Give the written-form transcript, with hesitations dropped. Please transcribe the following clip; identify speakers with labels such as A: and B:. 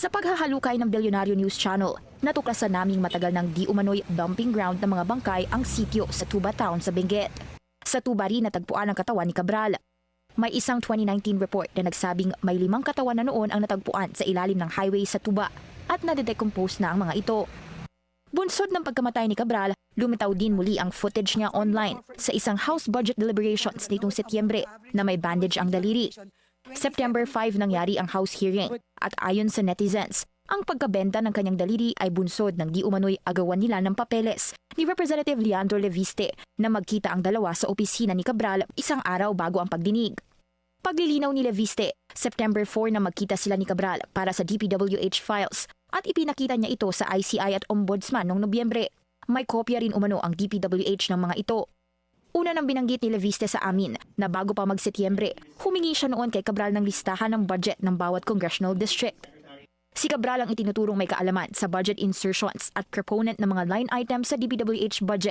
A: Sa paghahalukay ng Bilyonaryo News Channel, natuklasan naming matagal ng di umano'y dumping ground ng mga bangkay ang sitio sa Tuba Town sa Benguet. Sa Tuba rin natagpuan ang katawan ni Cabral. May isang 2019 report na nagsabing may 5 katawan na noon ang natagpuan sa ilalim ng highway sa Tuba at nade-decompose na ang mga ito. Bunsod ng pagkamatay ni Cabral, lumitaw din muli ang footage niya online sa isang House Budget Deliberations nitong Setyembre na may bandage ang daliri. September 5 nangyari ang House hearing at ayon sa netizens, ang pagkabenta ng kanyang daliri ay bunsod ng di umano'y agawan nila ng papeles ni Representative Leandro Leviste na magkita ang dalawa sa opisina ni Cabral isang araw bago ang pagdinig. Paglilinaw ni Leviste, September 4 na magkita sila ni Cabral para sa DPWH files at ipinakita niya ito sa ICI at Ombudsman noong Nobyembre. May kopya rin umano ang DPWH ng mga ito. Una nang binanggit ni Leviste sa amin na bago pa mag-Setyembre, humingi siya noon kay Cabral ng listahan ng budget ng bawat congressional district. Si Cabral ang itinuturong may kaalaman sa budget insertions at proponent ng mga line items sa DPWH budget